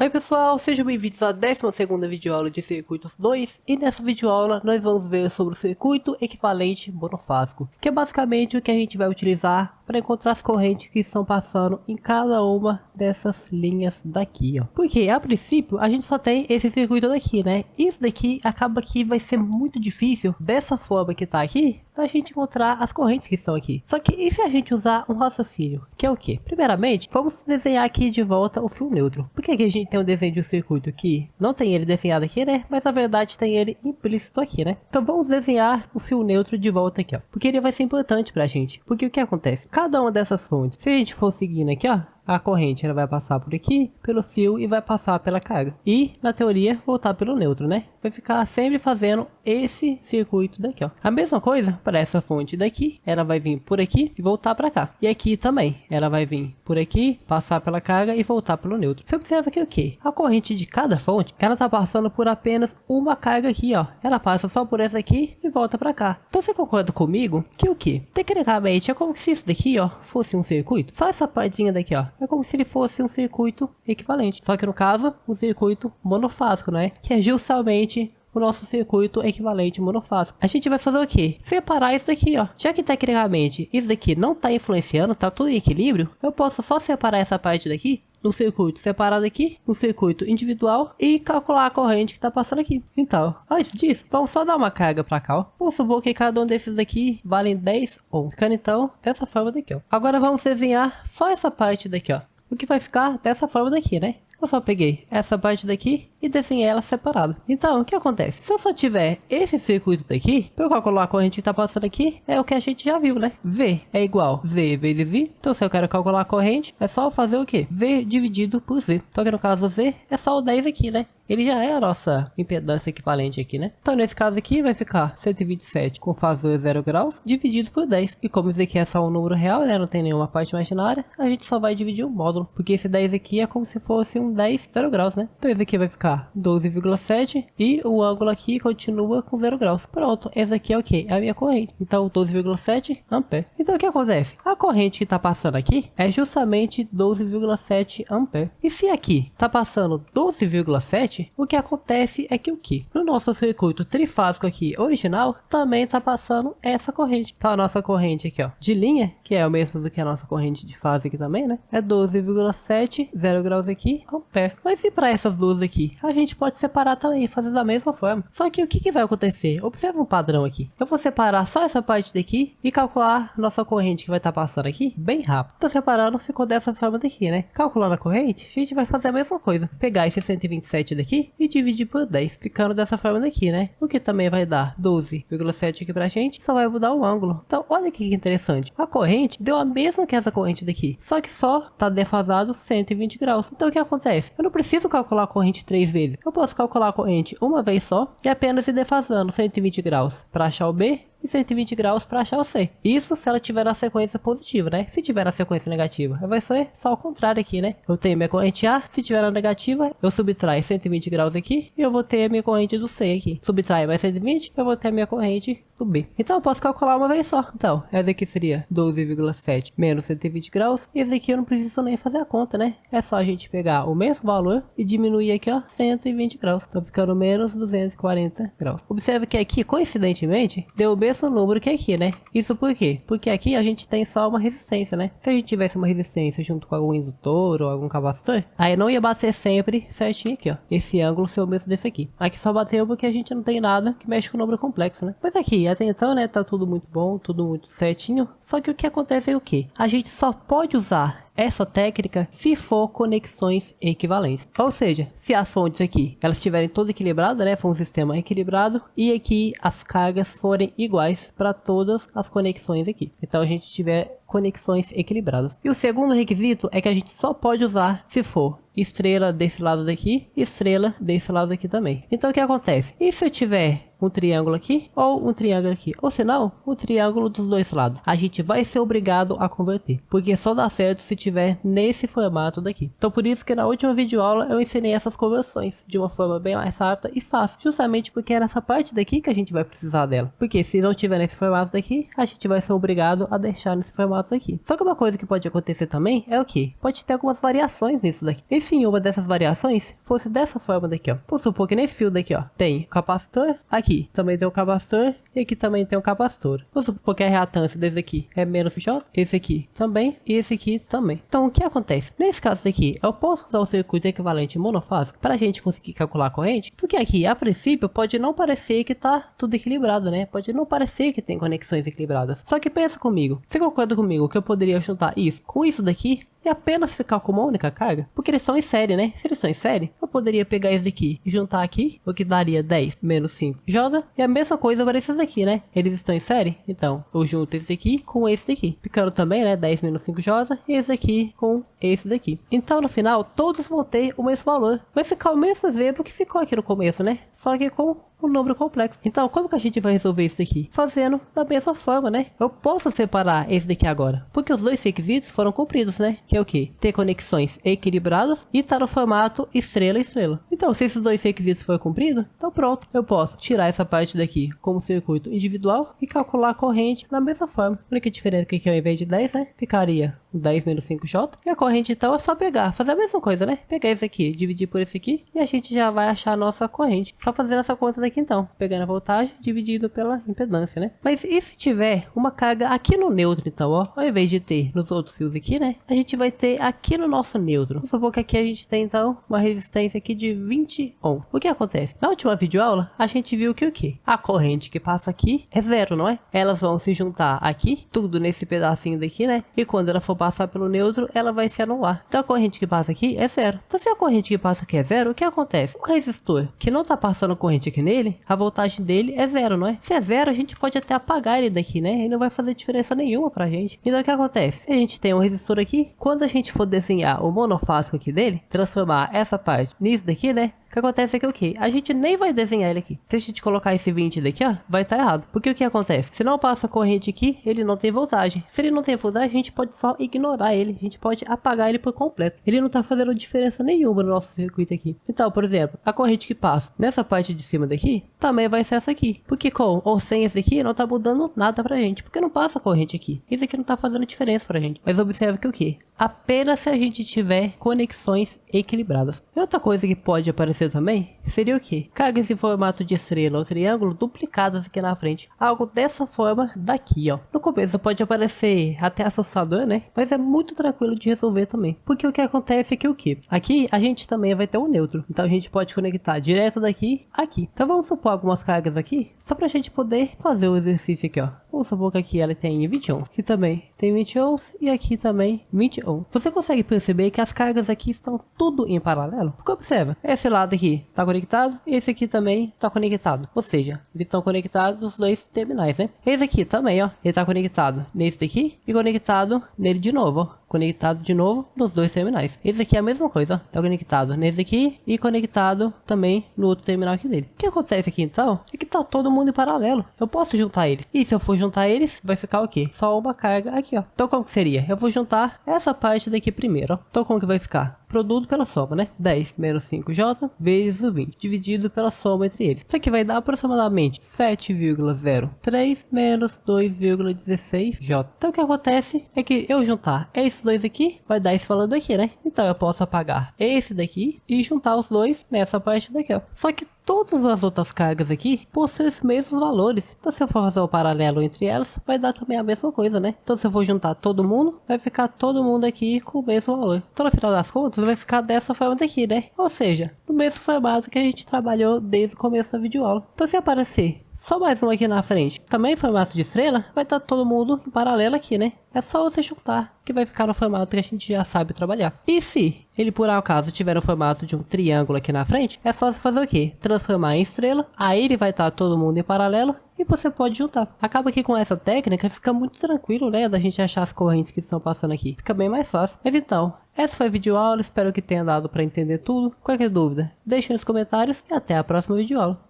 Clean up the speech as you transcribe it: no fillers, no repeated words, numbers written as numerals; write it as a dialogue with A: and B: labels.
A: Oi pessoal, sejam bem-vindos à 12ª videoaula de Circuitos 2 e nessa videoaula nós vamos ver sobre o circuito equivalente monofásico, que é basicamente o que a gente vai utilizar para encontrar as correntes que estão passando em cada uma dessas linhas daqui, ó. Porque a princípio a gente só tem esse circuito daqui, né? Isso daqui acaba que vai ser muito difícil dessa forma que tá aqui, da gente encontrar as correntes que estão aqui. Só que e se a gente usar um raciocínio, que é o que? Primeiramente, vamos desenhar aqui de volta o fio neutro. Porque aqui a gente tem um desenho de um circuito aqui, não tem ele desenhado aqui, né? Mas na verdade tem ele implícito aqui, né? Então vamos desenhar o fio neutro de volta aqui, ó. Porque ele vai ser importante pra gente. Porque o que acontece? Cada uma dessas fontes, se a gente for seguindo aqui, ó, a corrente ela vai passar por aqui, pelo fio e vai passar pela carga. E, na teoria, voltar pelo neutro, né? Vai ficar sempre fazendo esse circuito daqui, ó. A mesma coisa para essa fonte daqui, ela vai vir por aqui e voltar para cá. E aqui também, ela vai vir por aqui, passar pela carga e voltar pelo neutro. Você observa aqui o que? A corrente de cada fonte, ela tá passando por apenas uma carga aqui, ó. Ela passa só por essa aqui e volta para cá. Então você concorda comigo que o que? Tecnicamente é como se isso daqui, ó, fosse um circuito. Só essa partezinha daqui, ó. É como se ele fosse um circuito equivalente. Só que no caso, um circuito monofásico, né? Que é justamente o nosso circuito equivalente monofásico. A gente vai fazer o quê? Separar isso daqui, ó. Já que tecnicamente isso daqui não tá influenciando, tá tudo em equilíbrio, eu posso só separar essa parte daqui no circuito separado aqui, no circuito individual e calcular a corrente que tá passando aqui. Então, antes disso, vamos só dar uma carga para cá, ó. Vamos supor que cada um desses daqui valem 10 ohms. Ficando então dessa forma daqui, ó. Agora vamos desenhar só essa parte daqui, ó. O que vai ficar dessa forma daqui, né? Eu só peguei essa parte daqui e desenhei ela separada. Então, o que acontece? Se eu só tiver esse circuito daqui, para eu calcular a corrente que está passando aqui, é o que a gente já viu, né? V é igual Z vezes I. Então, se eu quero calcular a corrente, é só fazer o quê? V dividido por Z. Então, aqui no caso Z, é só o 10 aqui, né? Ele já é a nossa impedância equivalente aqui, né? Então, nesse caso aqui, vai ficar 127 com fator 0 graus dividido por 10. E como isso aqui é só um número real, né? Não tem nenhuma parte imaginária, a gente só vai dividir o módulo. Porque esse 10 aqui é como se fosse um 10 0 graus, né? Então, esse aqui vai ficar 12,7 e o ângulo aqui continua com 0 graus. Pronto, esse aqui é o que? É a minha corrente. Então, 12,7 ampere. Então, o que acontece? A corrente que está passando aqui é justamente 12,7 ampere. E se aqui está passando 12,7, o que acontece é que o que? No nosso circuito trifásico aqui original, também está passando essa corrente. Então, a nossa corrente aqui, ó, de linha, que é o mesmo do que a nossa corrente de fase aqui também, né? É 12,7, 0 graus aqui, ampere. Mas e para essas duas aqui? A gente pode separar também, fazer da mesma forma. Só que o que vai acontecer? Observa um padrão aqui. Eu vou separar só essa parte daqui e calcular nossa corrente que vai estar passando aqui bem rápido. Tô separando, ficou dessa forma daqui, né? Calculando a corrente, a gente vai fazer a mesma coisa. Pegar esse 127 daqui e dividir por 10, ficando dessa forma daqui, né? O que também vai dar 12,7 aqui pra gente, só vai mudar o ângulo. Então, olha que interessante. A corrente deu a mesma que essa corrente daqui, só que só tá defasado 120 graus. Então, o que acontece? Eu não preciso calcular a corrente 3 vezes. Eu posso calcular a corrente uma vez só e apenas ir defasando 120 graus para achar o B e 120 graus para achar o C. Isso se ela tiver na sequência positiva, né? Se tiver na sequência negativa, vai ser só o contrário aqui, né? Eu tenho minha corrente A, se tiver na negativa, eu subtraio 120 graus aqui e eu vou ter a minha corrente do C aqui. Subtrai mais 120, eu vou ter a minha corrente do B. Então eu posso calcular uma vez só. Então, essa aqui seria 12,7 menos 120 graus. E esse aqui eu não preciso nem fazer a conta, né? É só a gente pegar o mesmo valor e diminuir aqui, ó, 120 graus. Então ficando menos 240 graus. Observe que aqui, coincidentemente, deu o mesmo número que aqui, né? Isso por quê? Porque aqui a gente tem só uma resistência, né? Se a gente tivesse uma resistência junto com algum indutor ou algum capacitor, aí não ia bater sempre certinho aqui, ó. Esse ângulo ser o mesmo desse aqui. Aqui só bateu porque a gente não tem nada que mexe com o número complexo, né? Mas aqui, até então, né? Tá tudo muito bom, tudo muito certinho. Só que o que acontece é o quê? A gente só pode usar essa técnica se for conexões equivalentes. Ou seja, se as fontes aqui elas estiverem todas equilibradas, né, for um sistema equilibrado, e aqui as cargas forem iguais para todas as conexões aqui. Então a gente tiver conexões equilibradas. E o segundo requisito é que a gente só pode usar se for estrela desse lado daqui e estrela desse lado aqui também. Então o que acontece? E se eu tiver um triângulo aqui ou um triângulo aqui, ou se não, um triângulo dos dois lados, a gente vai ser obrigado a converter, porque só dá certo se tiver nesse formato daqui. Então por isso que na última videoaula eu ensinei essas conversões de uma forma bem mais rápida e fácil, justamente porque é nessa parte daqui que a gente vai precisar dela, porque se não tiver nesse formato daqui, a gente vai ser obrigado a deixar nesse formato formatos aqui. Só que uma coisa que pode acontecer também é o que? Pode ter algumas variações nisso daqui. E se uma dessas variações fosse dessa forma daqui, ó. Vamos supor que nesse fio daqui, ó, tem capacitor, aqui também tem um capacitor e aqui também tem um capacitor. Vamos supor que a reatância desse aqui é menos J, esse aqui também e esse aqui também. Então o que acontece? Nesse caso aqui, eu posso usar o circuito equivalente monofásico para a gente conseguir calcular a corrente, porque aqui, a princípio, pode não parecer que tá tudo equilibrado, né? Pode não parecer que tem conexões equilibradas. Só que pensa comigo, você concorda comigo que eu poderia juntar isso com isso daqui e apenas ficar com uma única carga? Porque eles são em série, né? Se eles são em série, eu poderia pegar esse daqui e juntar aqui, o que daria 10 menos 5 J. E a mesma coisa para esses daqui, né? Eles estão em série, então eu junto esse aqui com esse daqui, ficando também, né, 10 menos 5 J, e esse aqui com esse daqui. Então no final, todos vão ter o mesmo valor. Vai ficar o mesmo exemplo que ficou aqui no começo, né? Só que com um número complexo. Então, como que a gente vai resolver isso daqui? Fazendo da mesma forma, né? Eu posso separar esse daqui agora, porque os dois requisitos foram cumpridos, né? Que é o que? Ter conexões equilibradas e estar no formato estrela-estrela. Então, se esses dois requisitos foram cumpridos, então pronto. Eu posso tirar essa parte daqui como circuito individual e calcular a corrente da mesma forma. A única diferença é que ao invés de 10, né? Ficaria 10 menos 5J. E a corrente, então, é só pegar, fazer a mesma coisa, né? Pegar esse aqui, dividir por esse aqui, e a gente já vai achar a nossa corrente. Só fazendo essa conta daqui, então. Pegando a voltagem, dividido pela impedância, né? Mas e se tiver uma carga aqui no neutro, então, ó? Ao invés de ter nos outros fios aqui, né? A gente vai ter aqui no nosso neutro. Vamos supor que aqui a gente tem, então, uma resistência aqui de 20 ohms. O que acontece? Na última videoaula, a gente viu que o quê? A corrente que passa aqui é zero, não é? Elas vão se juntar aqui, tudo nesse pedacinho daqui, né? E quando ela for passar pelo neutro, ela vai se anular. Então a corrente que passa aqui é zero. Então se a corrente que passa aqui é zero, o que acontece? Um resistor que não tá passando corrente aqui nele, a voltagem dele é zero, não é? Se é zero, a gente pode até apagar ele daqui, né? Ele não vai fazer diferença nenhuma pra gente. Então o que acontece? Se a gente tem um resistor aqui, quando a gente for desenhar o monofásico aqui dele, transformar essa parte nisso daqui, né? O que acontece é que o que? A gente nem vai desenhar ele aqui. Se a gente colocar esse 20 daqui, ó, vai estar errado. Porque o que acontece? Se não passa corrente aqui, ele não tem voltagem. Se ele não tem voltagem, a gente pode só ignorar ele. A gente pode apagar ele por completo. Ele não tá fazendo diferença nenhuma no nosso circuito aqui. Então, por exemplo, a corrente que passa nessa parte de cima daqui, também vai ser essa aqui. Porque com ou sem esse aqui, não tá mudando nada pra gente. Porque não passa corrente aqui. Isso aqui não tá fazendo diferença pra gente. Mas observe que o que? Apenas se a gente tiver conexões equilibradas. E outra coisa que pode aparecer também seria o que? Cargas em formato de estrela ou triângulo duplicadas aqui na frente. Algo dessa forma daqui, ó. No começo pode aparecer até assustador, né? Mas é muito tranquilo de resolver também. Porque o que acontece é que o que? Aqui a gente também vai ter um neutro. Então a gente pode conectar direto daqui aqui. Então vamos supor algumas cargas aqui, só pra gente poder fazer o exercício aqui, ó. Vamos supor que aqui ela tem 20 ohms. Aqui também tem 20 ohms e aqui também 20 ohms. Você consegue perceber que as cargas aqui estão tudo em paralelo? Porque observa, esse lado aqui está conectado e esse aqui também está conectado. Ou seja, eles estão conectados nos dois terminais, né? Esse aqui também, ó, ele está conectado nesse daqui e conectado nele de novo, ó. Conectado de novo nos dois terminais. Esse aqui é a mesma coisa, ó. Tá conectado nesse aqui e conectado também no outro terminal aqui dele. O que acontece aqui então é que tá todo mundo em paralelo. Eu posso juntar eles. E se eu for juntar eles, vai ficar o quê? Só uma carga aqui, ó. Então como que seria? Eu vou juntar essa parte daqui primeiro, ó. Então como que vai ficar? Produto pela soma, né? 10 menos 5J vezes o 20, dividido pela soma entre eles. Isso aqui vai dar aproximadamente 7,03 menos 2,16J. Então o que acontece é que eu juntar esses dois aqui, vai dar esse valor daqui, né? Então eu posso apagar esse daqui e juntar os dois nessa parte daqui, ó. Só que todas as outras cargas aqui possuem os mesmos valores. Então se eu for fazer o paralelo entre elas, vai dar também a mesma coisa, né? Então se eu for juntar todo mundo, vai ficar todo mundo aqui com o mesmo valor. Então no final das contas, vai ficar dessa forma daqui, né? Ou seja, no mesmo formato que a gente trabalhou desde o começo da videoaula. Então se aparecer só mais um aqui na frente, também em formato de estrela, vai estar todo mundo em paralelo aqui, né? É só você juntar, que vai ficar no formato que a gente já sabe trabalhar. E se ele por acaso tiver o formato de um triângulo aqui na frente, é só você fazer o quê? Transformar em estrela, aí ele vai estar todo mundo em paralelo e você pode juntar. Acaba que com essa técnica fica muito tranquilo, né? Da gente achar as correntes que estão passando aqui. Fica bem mais fácil. Mas então, essa foi a videoaula, espero que tenha dado para entender tudo. Qualquer dúvida, deixe nos comentários e até a próxima videoaula.